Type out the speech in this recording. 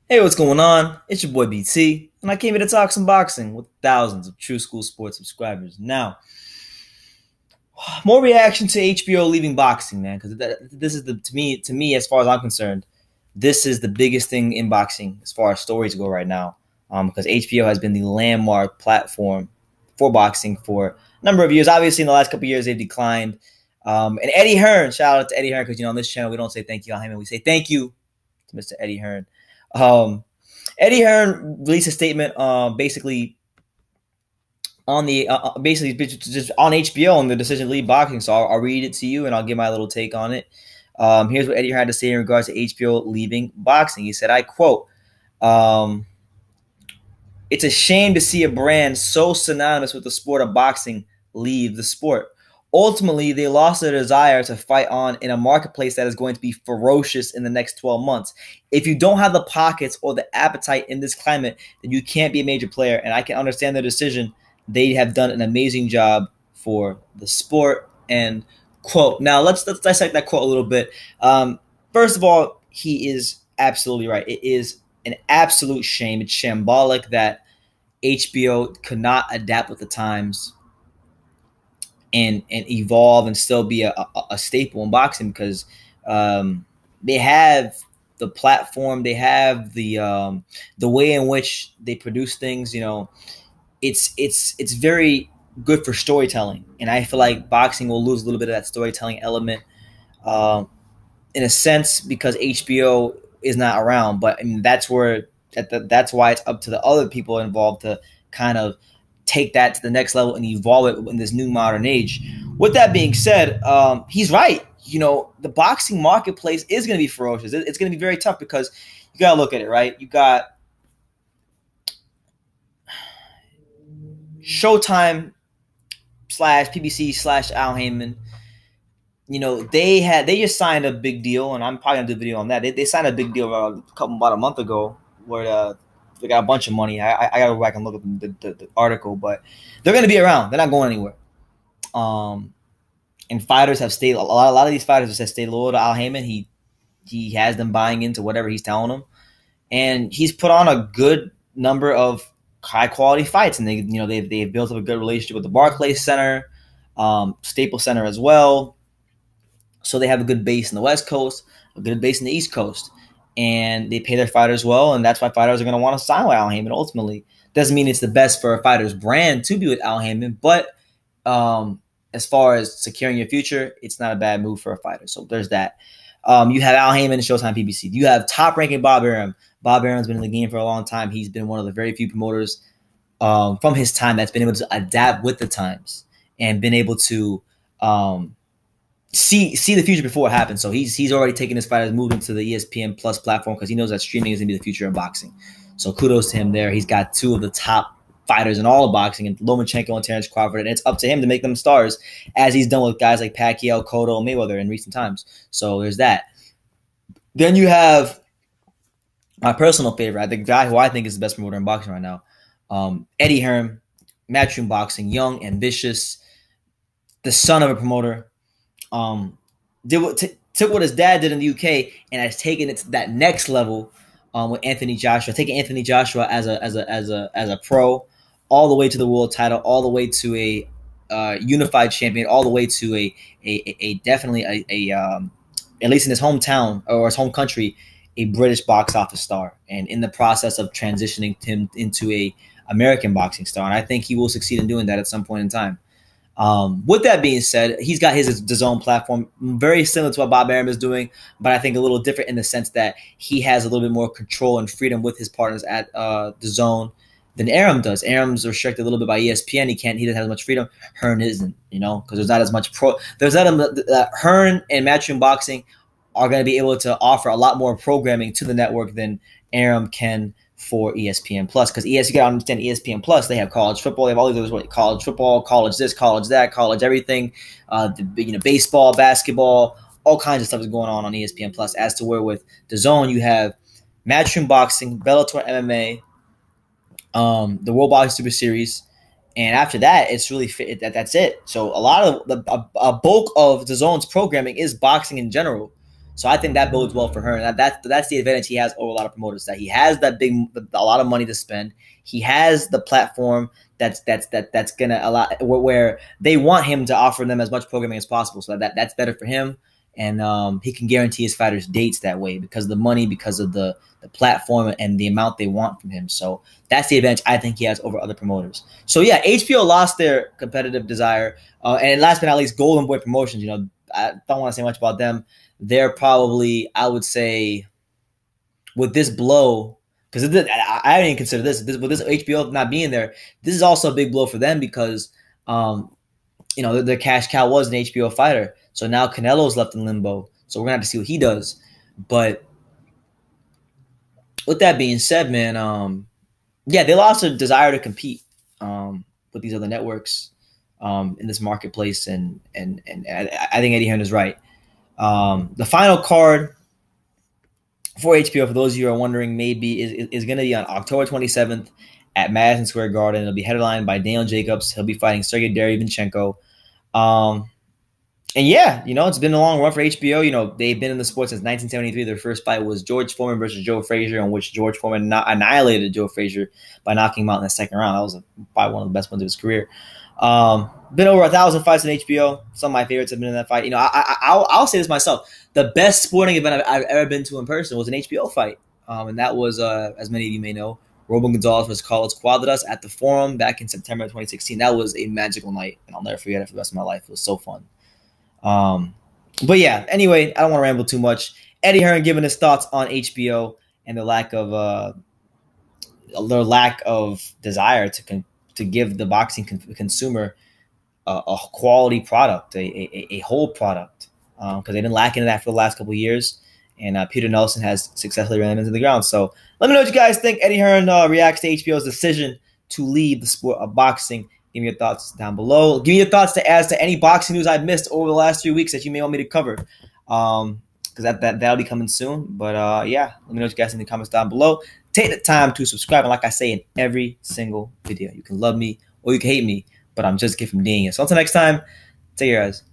Hey, what's going on? It's your boy BT, and I came here to talk some boxing with thousands of True School Sports subscribers. Now, more reaction to HBO leaving boxing, man, because this is the to me, as far as I'm concerned, this is the biggest thing in boxing as far as stories go right now. Because HBO has been the landmark platform for boxing for a number of years. Obviously, in the last couple of years, they've declined. And Eddie Hearn, shout out to Eddie Hearn, because on this channel we don't say thank you, Al Heyman, we say thank you to Mr. Eddie Hearn. Um, Eddie Hearn released a statement, basically on the basically just on HBO on the decision to leave boxing. So I'll read it to you and I'll give my little take on it. Here's what Eddie Hearn had to say in regards to HBO leaving boxing. He said, "I quote." Um, it's a shame to see a brand so synonymous with the sport of boxing leave the sport. Ultimately, they lost their desire to fight on in a marketplace that is going to be ferocious in the next 12 months. If you don't have the pockets or the appetite in this climate, then you can't be a major player. And I can understand their decision. They have done an amazing job for the sport. And quote. Now let's dissect that quote a little bit. First of all, he is absolutely right. It is an absolute shame. It's shambolic that HBO could not adapt with the times and evolve and still be a staple in boxing, because they have the platform, they have the way in which they produce things. It's very good for storytelling, and I feel like boxing will lose a little bit of that storytelling element, um, in a sense, because HBO is not around. But I mean, that's why it's up to the other people involved to kind of take that to the next level and evolve it in this new modern age. With that being said, he's right. The boxing marketplace is going to be ferocious. It's going to be very tough, because you got to look at it, right? You got Showtime slash PBC slash Al Heyman. They just signed a big deal, and I'm probably gonna do a video on that. They signed a big deal about a month ago, where they got a bunch of money. I gotta go back and look at the article, but they're gonna be around. They're not going anywhere. Um, and fighters have stayed. A lot of these fighters have stayed loyal to Al Heyman. He has them buying into whatever he's telling them, and he's put on a good number of high quality fights. And they've built up a good relationship with the Barclays Center, Staples Center as well. So they have a good base in the West Coast, a good base in the East Coast, and they pay their fighters well, and that's why fighters are going to want to sign with Al Heyman. Ultimately, doesn't mean it's the best for a fighter's brand to be with Al Heyman, but as far as securing your future, it's not a bad move for a fighter. So there's that. You have Al Heyman and Showtime PBC. You have top-ranking Bob Arum. Bob Arum's been in the game for a long time. He's been one of the very few promoters from his time that's been able to adapt with the times and been able to see the future before it happens. So he's already taken his fighters, moved into the ESPN Plus platform, because he knows that streaming is going to be the future of boxing. So kudos to him there. He's got two of the top fighters in all of boxing, and Lomachenko and Terrence Crawford, and it's up to him to make them stars, as he's done with guys like Pacquiao, Cotto, and Mayweather in recent times. So there's that. Then you have my personal favorite, the guy who I think is the best promoter in boxing right now, Eddie Hearn, Matchroom Boxing, young, ambitious, the son of a promoter. Took what his dad did in the UK and has taken it to that next level, with Anthony Joshua, taking Anthony Joshua as a pro, all the way to the world title, all the way to a unified champion, all the way to a definitely at least in his hometown or his home country, a British box office star, and in the process of transitioning him into a American boxing star. And I think he will succeed in doing that at some point in time. With that being said, he's got his own platform, very similar to what Bob Arum is doing, but I think a little different in the sense that he has a little bit more control and freedom with his partners at the zone than Arum does. Arum's restricted a little bit by ESPN. He doesn't have as much freedom. Hearn isn't, because there's not as much Hearn and Matchroom Boxing are going to be able to offer a lot more programming to the network than Arum can for ESPN Plus, because you got to understand ESPN Plus, they have college football, they have all these other college football, college this, college that, college everything, baseball, basketball, all kinds of stuff is going on ESPN Plus. As to where with the zone, you have Matchroom Boxing, Bellator MMA, the World Boxing Super Series, and after that, it's really that's it. So a lot of a bulk of the zone's programming is boxing in general. So I think that bodes well for her, and that's the advantage he has over a lot of promoters. That he has that a lot of money to spend. He has the platform that's gonna allow where they want him to offer them as much programming as possible. So that's better for him, and he can guarantee his fighters dates that way because of the money, because of the platform and the amount they want from him. So that's the advantage I think he has over other promoters. So yeah, HBO lost their competitive desire, and last but not least, Golden Boy Promotions. I don't want to say much about them. They're probably, I would say, with this blow, because I didn't consider with this HBO not being there. This is also a big blow for them because, their cash cow was an HBO fighter. So now Canelo's left in limbo. So we're gonna have to see what he does. But with that being said, man, yeah, they lost their desire to compete with these other networks in this marketplace, and I think Eddie Hearn is right. The final card for HBO, for those of you who are wondering, maybe is going to be on October 27th at Madison Square Garden. It'll be headlined by Daniel Jacobs. He'll be fighting Sergey Derevyanchenko. And yeah, it's been a long run for HBO. They've been in the sport since 1973. Their first fight was George Foreman versus Joe Frazier, in which George Foreman annihilated Joe Frazier by knocking him out in the second round. That was probably one of the best ones of his career. Been over 1,000 fights in HBO. Some of my favorites have been in that fight. I'll say this myself. The best sporting event I've ever been to in person was an HBO fight. And that was, as many of you may know, Roman Gonzalez versus Carlos Cuadras at the Forum back in September 2016. That was a magical night, and I'll never forget it for the rest of my life. It was so fun. But yeah, anyway, I don't want to ramble too much. Eddie Hearn giving his thoughts on HBO and their lack of desire to give the boxing consumer a quality product, a whole product, because they've been lacking that for the last couple of years. And Peter Nelson has successfully ran them into the ground. So let me know what you guys think. Eddie Hearn reacts to HBO's decision to leave the sport of boxing. Give me your thoughts down below. Give me your thoughts as to any boxing news I've missed over the last 3 weeks that you may want me to cover. Because that'll be coming soon. But yeah, let me know what you guys think in the comments down below. Take the time to subscribe. And like I say in every single video, you can love me or you can hate me, but I'm just a kid from Daniel. So until next time, take care, guys.